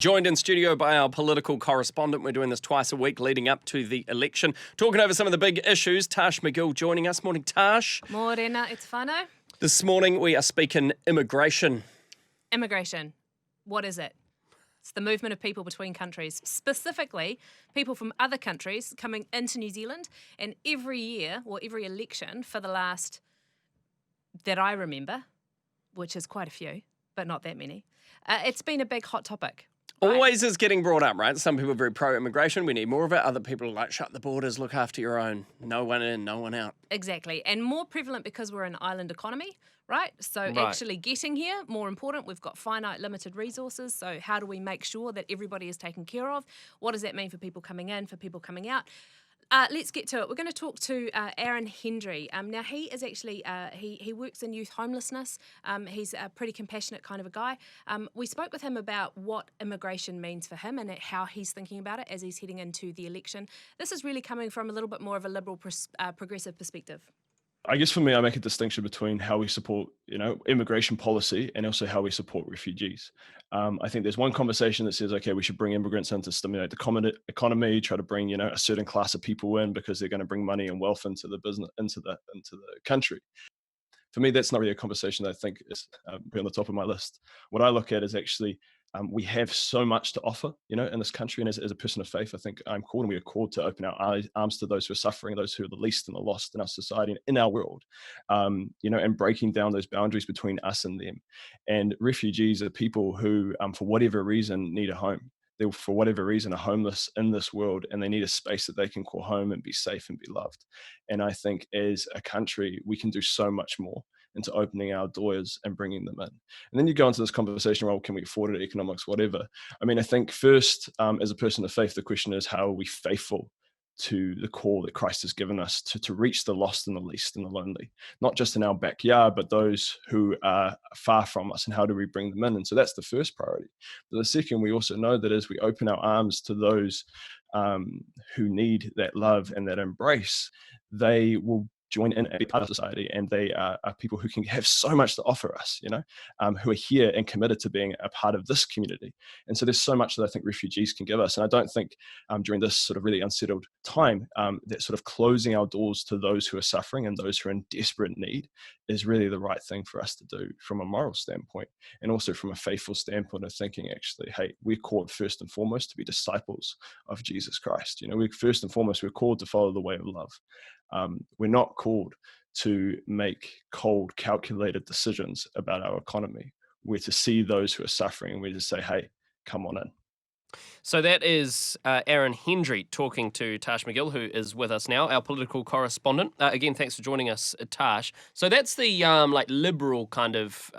Joined in studio by our political correspondent. We're doing this twice a week leading up to the election. Talking over some of the big issues, Tash McGill joining us. Morning, Tash. Morena, it's whānau. This morning we are speaking immigration. Immigration. What is it? It's the movement of people between countries, specifically people from other countries coming into New Zealand. And every year, or every election for the last, that I remember, which is quite a few, but not that many, it's been a big hot topic. Right. Always is getting brought up, right? Some people are very pro-immigration. We need more of it. Other people are like, shut the borders, look after your own. No one in, no one out. Exactly. And more prevalent because we're an island economy, right? So actually getting here, more important. We've got finite, limited resources. So how do we make sure that everybody is taken care of? What does that mean for people coming in, for people coming out? Let's get to it. We're going to talk to Aaron Hendry. Now, he is actually, he works in youth homelessness. He's a pretty compassionate kind of a guy. We spoke with him about what immigration means for him and how he's thinking about it as he's heading into the election. This is really coming from a little bit more of a liberal, progressive perspective. I guess for me, I make a distinction between how we support, immigration policy and also how we support refugees. I think there's one conversation that says, okay, we should bring immigrants in to stimulate the economy, try to bring, a certain class of people in because they're going to bring money and wealth into the business, into the country. For me, that's not really a conversation that I think is on the top of my list. What I look at is actually we have so much to offer, in this country. And as a person of faith, I think I'm called and we are called to open our arms to those who are suffering, those who are the least and the lost in our society and in our world, and breaking down those boundaries between us and them. And refugees are people who, for whatever reason, need a home. They, for whatever reason, are homeless in this world and they need a space that they can call home and be safe and be loved. And I think as a country, we can do so much more into opening our doors and bringing them in. And then you go into this conversation, well, can we afford it, economics, whatever. I mean, I think first, as a person of faith, the question is, how are we faithful to the call that Christ has given us to reach the lost and the least and the lonely, not just in our backyard, but those who are far from us, and how do we bring them in? And so that's the first priority. But the second, we also know that as we open our arms to those who need that love and that embrace, they will join in and be part of society, and they are people who can have so much to offer us, who are here and committed to being a part of this community. And so there's so much that I think refugees can give us. And I don't think during this sort of really unsettled time, that sort of closing our doors to those who are suffering and those who are in desperate need is really the right thing for us to do from a moral standpoint, and also from a faithful standpoint of thinking, actually, hey, we're called first and foremost to be disciples of Jesus Christ. We're first and foremost, we're called to follow the way of love. We're not called to make cold, calculated decisions about our economy. We're to see those who are suffering and we're to say, hey, come on in. So that is Aaron Hendry talking to Tash McGill, who is with us now, our political correspondent. Again, thanks for joining us, Tash. So that's the liberal kind of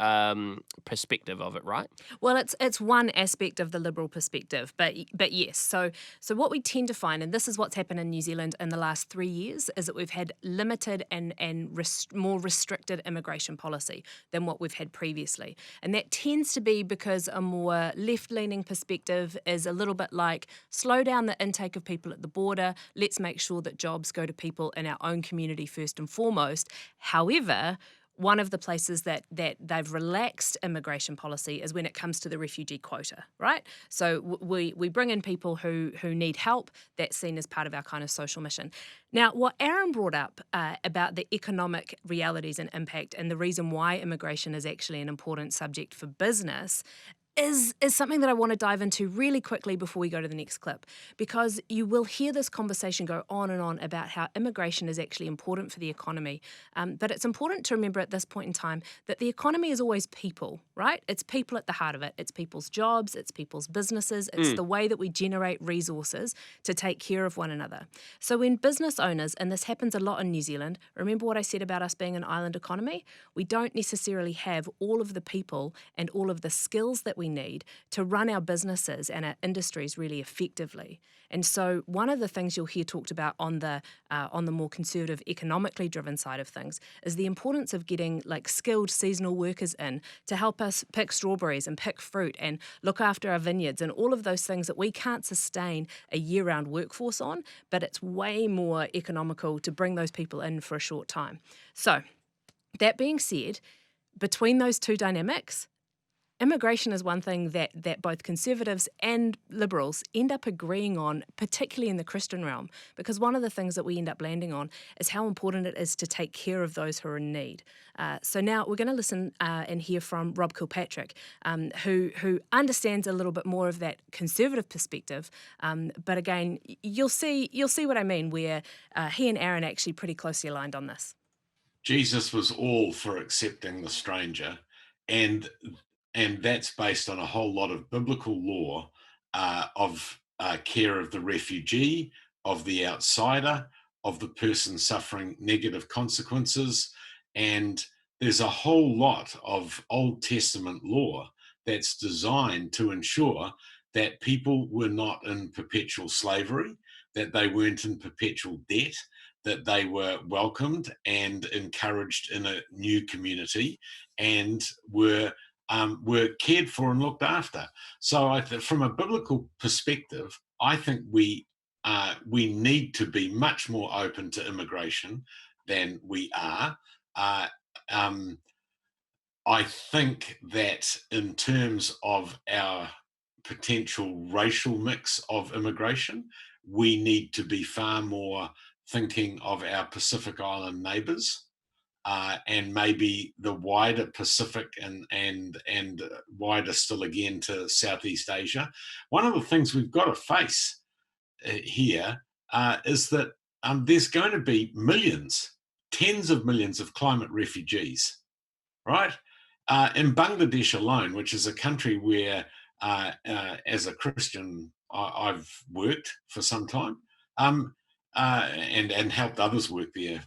perspective of it, right? Well, it's one aspect of the liberal perspective, but yes. So what we tend to find, and this is what's happened in New Zealand in the last 3 years, is that we've had limited and more restricted immigration policy than what we've had previously, and that tends to be because a more left-leaning perspective is a little bit like, slow down the intake of people at the border. Let's make sure that jobs go to people in our own community first and foremost. However, one of the places that they've relaxed immigration policy is when it comes to the refugee quota, right? So we bring in people who need help. That's seen as part of our kind of social mission. Now, what Aaron brought up about the economic realities and impact, and the reason why immigration is actually an important subject for business, is something that I want to dive into really quickly before we go to the next clip, because you will hear this conversation go on and on about how immigration is actually important for the economy. But it's important to remember at this point in time that the economy is always people, right? It's people at the heart of it. It's people's jobs, it's people's businesses, it's the way that we generate resources to take care of one another. So when business owners, and this happens a lot in New Zealand, remember what I said about us being an island economy? We don't necessarily have all of the people and all of the skills that we need to run our businesses and our industries really effectively. And so one of the things you'll hear talked about on the more conservative, economically driven side of things is the importance of getting skilled seasonal workers in to help us pick strawberries and pick fruit and look after our vineyards and all of those things that we can't sustain a year-round workforce on, but it's way more economical to bring those people in for a short time. So that being said, between those two dynamics, Immigration is one thing that both Conservatives and Liberals end up agreeing on, particularly in the Christian realm, because one of the things that we end up landing on is how important it is to take care of those who are in need. So now we're going to listen and hear from Rob Kilpatrick, who understands a little bit more of that Conservative perspective. But again, you'll see what I mean, where he and Aaron are actually pretty closely aligned on this. Jesus was all for accepting the stranger, and that's based on a whole lot of biblical law of care of the refugee, of the outsider, of the person suffering negative consequences. And there's a whole lot of Old Testament law that's designed to ensure that people were not in perpetual slavery, that they weren't in perpetual debt, that they were welcomed and encouraged in a new community, and were cared for and looked after. So from a biblical perspective, I think we need to be much more open to immigration than we are. I think that in terms of our potential racial mix of immigration, we need to be far more thinking of our Pacific Island neighbours, and maybe the wider Pacific and wider still again to Southeast Asia. One of the things we've got to face here is that there's going to be millions, tens of millions of climate refugees, right? In Bangladesh alone, which is a country where, as a Christian, I've worked for some time, and helped others work there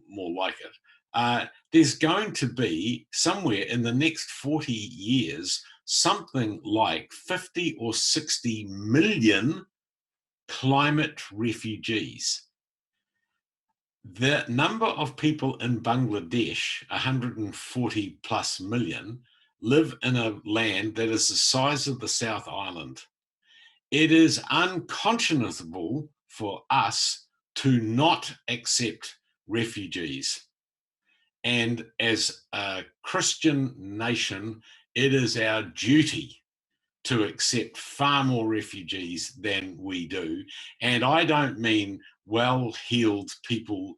more like it. There's going to be somewhere in the next 40 years, something like 50 or 60 million climate refugees. The number of people in Bangladesh, 140 plus million, live in a land that is the size of the South Island. It is unconscionable for us to not accept refugees. And as a Christian nation, it is our duty to accept far more refugees than we do. And I don't mean well-heeled people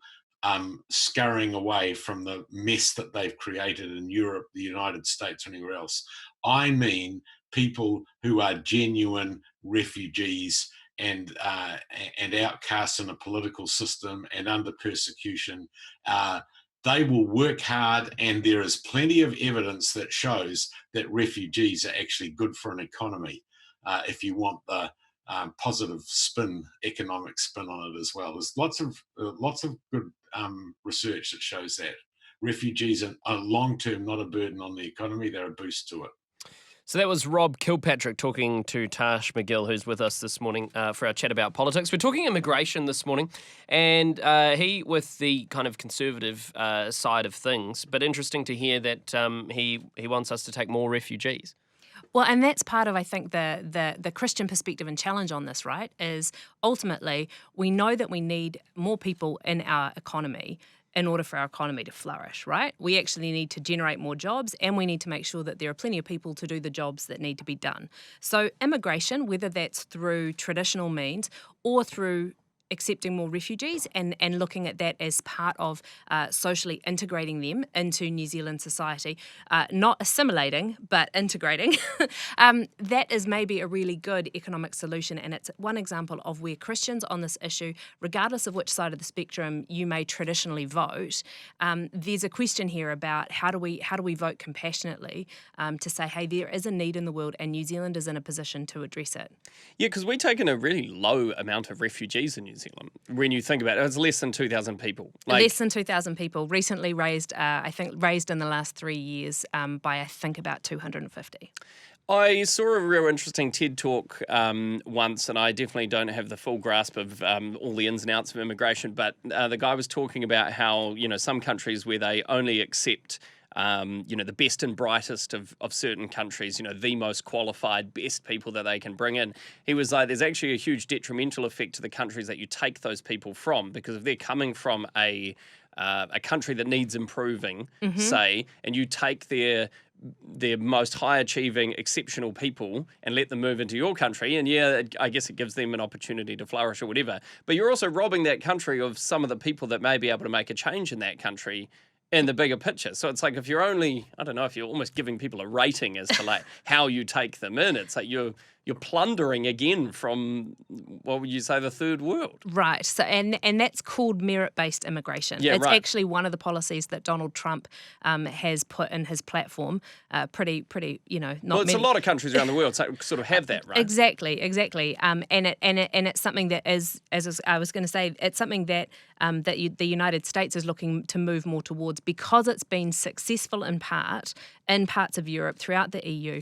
scurrying away from the mess that they've created in Europe, the United States, or anywhere else. I mean people who are genuine refugees and outcasts in a political system and under persecution. They will work hard, and there is plenty of evidence that shows that refugees are actually good for an economy, if you want the positive spin, economic spin on it as well. There's lots of good research that shows that refugees are long-term not a burden on the economy, they're a boost to it. So that was Rob Kilpatrick talking to Tash McGill, who's with us this morning for our chat about politics. We're talking immigration this morning, and he with the kind of conservative side of things, but interesting to hear that he wants us to take more refugees. Well, and that's part of, I think, the Christian perspective and challenge on this, right, is ultimately we know that we need more people in our economy in order for our economy to flourish, right? We actually need to generate more jobs, and we need to make sure that there are plenty of people to do the jobs that need to be done. So immigration, whether that's through traditional means or through accepting more refugees and looking at that as part of socially integrating them into New Zealand society, not assimilating, but integrating, that is maybe a really good economic solution. And it's one example of where Christians on this issue, regardless of which side of the spectrum you may traditionally vote, there's a question here about how do we vote compassionately to say, hey, there is a need in the world and New Zealand is in a position to address it. Yeah, because we've taken a really low amount of refugees in New Zealand. When you think about it, it's less than 2,000 people. Less than 2,000 people. Recently raised in the last 3 years by, I think, about 250. I saw a real interesting TED talk once, and I definitely don't have the full grasp of all the ins and outs of immigration, but the guy was talking about how, some countries where they only accept the best and brightest of certain countries, the most qualified, best people that they can bring in. He was like, there's actually a huge detrimental effect to the countries that you take those people from, because if they're coming from a country that needs improving, say, and you take their their most high-achieving, exceptional people and let them move into your country. And yeah, I guess it gives them an opportunity to flourish or whatever. But you're also robbing that country of some of the people that may be able to make a change in that country in the bigger picture. So it's like if you're only, I don't know, if you're almost giving people a rating as to like how you take them in, it's like you're plundering again from, what would you say, the third world. Right. So and that's called merit-based immigration. Yeah, it's right. actually one of the policies that Donald Trump has put in his platform. Pretty, not Well, it's many. a lot of countries around the world sort of have that, right? Exactly. And it's something that is, I was going to say, it's something that the United States is looking to move more towards because it's been successful in parts of Europe, throughout the EU,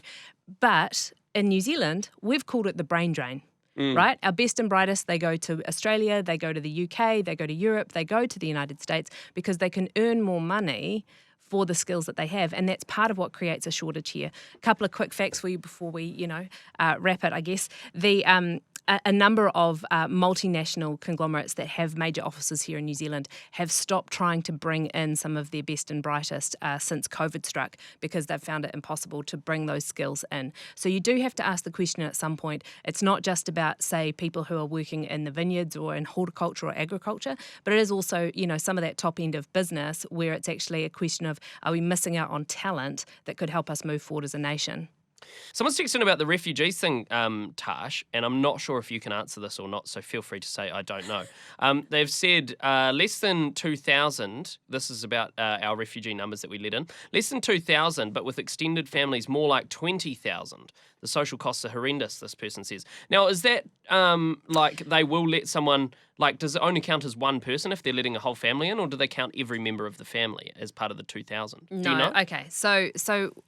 but in New Zealand, we've called it the brain drain, right? Our best and brightest, they go to Australia, they go to the UK, they go to Europe, they go to the United States because they can earn more money for the skills that they have. And that's part of what creates a shortage here. A couple of quick facts for you before we, wrap it, I guess. A number of multinational conglomerates that have major offices here in New Zealand have stopped trying to bring in some of their best and brightest since COVID struck because they've found it impossible to bring those skills in. So you do have to ask the question at some point. It's not just about, say, people who are working in the vineyards or in horticulture or agriculture, but it is also, some of that top end of business where it's actually a question of, are we missing out on talent that could help us move forward as a nation? Someone's texting about the refugees thing, Tash, and I'm not sure if you can answer this or not, so feel free to say I don't know. They've said less than 2,000, this is about our refugee numbers that we let in, less than 2,000, but with extended families more like 20,000. The social costs are horrendous, this person says. Now, is that like they will let someone, like does it only count as one person if they're letting a whole family in, or do they count every member of the family as part of the 2,000? No. Do you know? Okay. So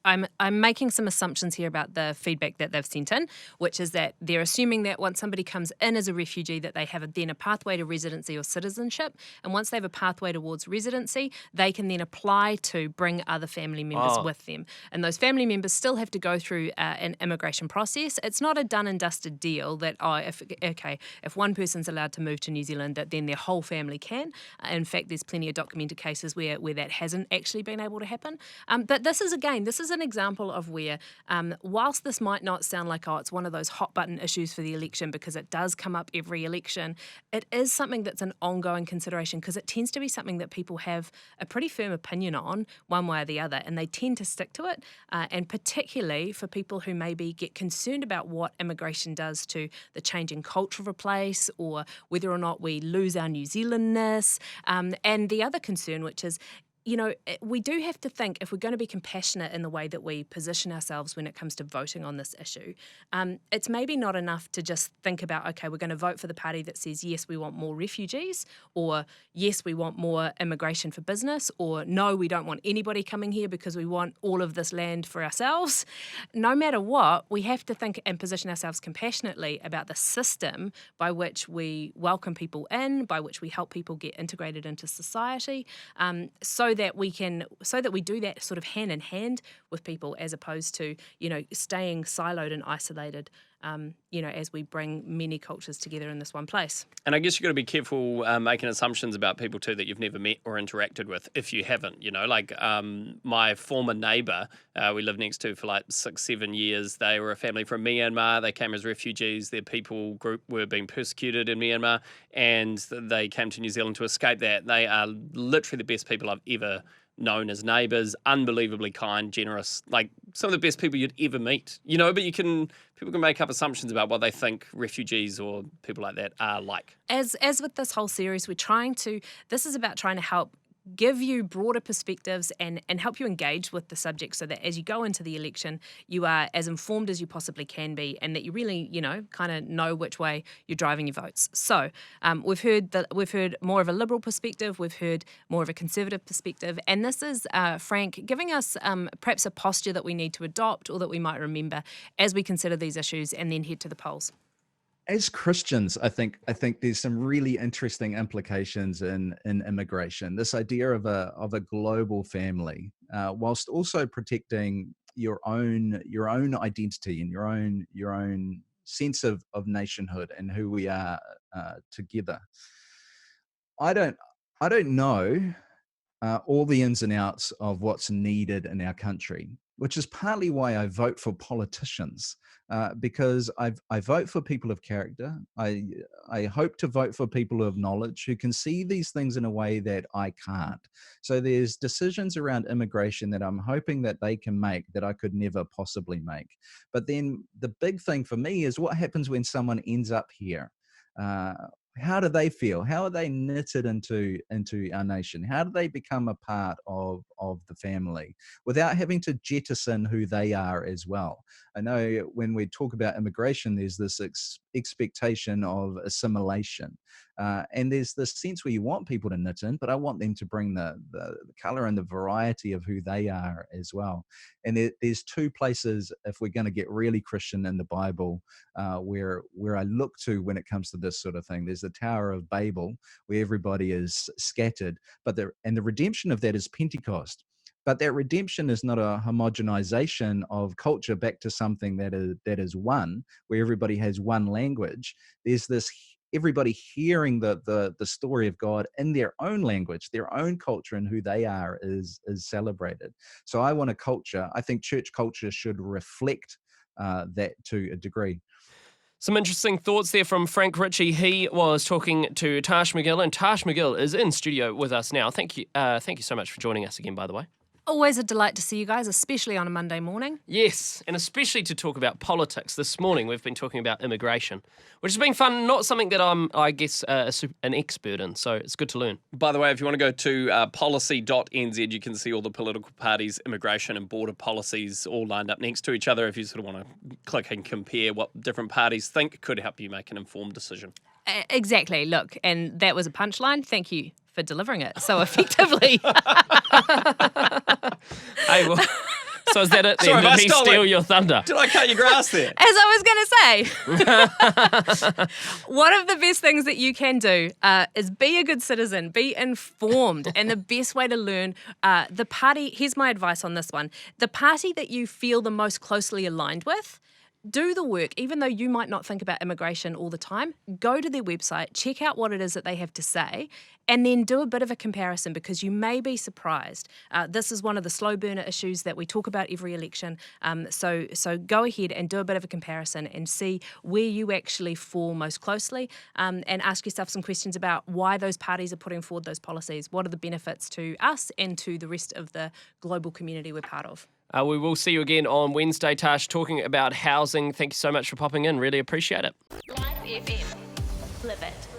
I'm making some assumptions here about the feedback that they've sent in, which is that they're assuming that once somebody comes in as a refugee, that they have then a pathway to residency or citizenship, and once they have a pathway towards residency, they can then apply to bring other family members with them, and those family members still have to go through an immigration process. It's not a done and dusted deal that if one person's allowed to move to New Zealand, that then their whole family can. In fact, there's plenty of documented cases where that hasn't actually been able to happen. But this is an example of where, whilst this might not sound like, it's one of those hot button issues for the election because it does come up every election, it is something that's an ongoing consideration because it tends to be something that people have a pretty firm opinion on one way or the other, and they tend to stick to it. And particularly for people who maybe get concerned about what immigration does to the changing culture of a place, or whether or not we lose our New Zealandness. And the other concern, which is, we do have to think, if we're going to be compassionate in the way that we position ourselves when it comes to voting on this issue, it's maybe not enough to just think about, okay, we're going to vote for the party that says, yes, we want more refugees, or yes, we want more immigration for business, or no, we don't want anybody coming here because we want all of this land for ourselves. No matter what, we have to think and position ourselves compassionately about the system by which we welcome people in, by which we help people get integrated into society, so that we do that sort of hand in hand with people, as opposed to, staying siloed and isolated, as we bring many cultures together in this one place. And I guess you've got to be careful making assumptions about people too that you've never met or interacted with, if you haven't, like my former neighbour, we lived next to for like 6-7 years. They were a family from Myanmar. They came as refugees. Their people group were being persecuted in Myanmar, and they came to New Zealand to escape that. They are literally the best people I've ever known as neighbours, unbelievably kind, generous, like some of the best people you'd ever meet, but people can make up assumptions about what they think refugees or people like that are like. As with this whole series, this is about trying to help give you broader perspectives and help you engage with the subject, so that as you go into the election, you are as informed as you possibly can be, and that you really, kind of know which way you're driving your votes. So we've heard more of a liberal perspective, we've heard more of a conservative perspective, and this is Frank giving us perhaps a posture that we need to adopt, or that we might remember as we consider these issues and then head to the polls. As Christians, I think there's some really interesting implications in immigration. This idea of a global family, whilst also protecting your own identity and your own sense of nationhood and who we are together. I don't know all the ins and outs of what's needed in our country, which is partly why I vote for politicians, because I vote for people of character. I hope to vote for people of knowledge who can see these things in a way that I can't. So there's decisions around immigration that I'm hoping that they can make that I could never possibly make. But then the big thing for me is what happens when someone ends up here. How do they feel? How are they knitted into our nation? How do they become a part of the family without having to jettison who they are as well? I know when we talk about immigration, there's this expectation of assimilation. And there's this sense where you want people to knit in, but I want them to bring the color and the variety of who they are as well. And there's two places, if we're going to get really Christian in the Bible, where I look to when it comes to this sort of thing. There's the Tower of Babel, where everybody is scattered, the redemption of that is Pentecost. But that redemption is not a homogenization of culture back to something that is one, where everybody has one language. There's this everybody hearing the story of God in their own language, their own culture, and who they are is celebrated. So I want a culture. I think church culture should reflect that to a degree. Some interesting thoughts there from Frank Ritchie. He was talking to Tash McGill, and Tash McGill is in studio with us now. Thank you so much for joining us again, by the way. Always a delight to see you guys, especially on a Monday morning. Yes, and especially to talk about politics. This morning we've been talking about immigration, which has been fun, not something that I'm, I guess, an expert in, so it's good to learn. By the way, if you want to go to policy.nz, you can see all the political parties' immigration and border policies all lined up next to each other if you sort of want to click and compare what different parties think could help you make an informed decision. Exactly, look, and that was a punchline. Thank you for delivering it so effectively. Hey, well, so is that it then? Sorry, Did he steal your thunder? Did I cut your grass there? As I was going to say, one of the best things that you can do is be a good citizen, be informed, and the best way to learn the party, here's my advice on this one, the party that you feel the most closely aligned with, do the work, even though you might not think about immigration all the time. Go to their website, check out what it is that they have to say, and then do a bit of a comparison, because you may be surprised. This is one of the slow burner issues that we talk about every election. So go ahead and do a bit of a comparison and see where you actually fall most closely, and ask yourself some questions about why those parties are putting forward those policies. What are the benefits to us and to the rest of the global community we're part of? We will see you again on Wednesday, Tash, talking about housing. Thank you so much for popping in. Really appreciate it. Live FM. Live it.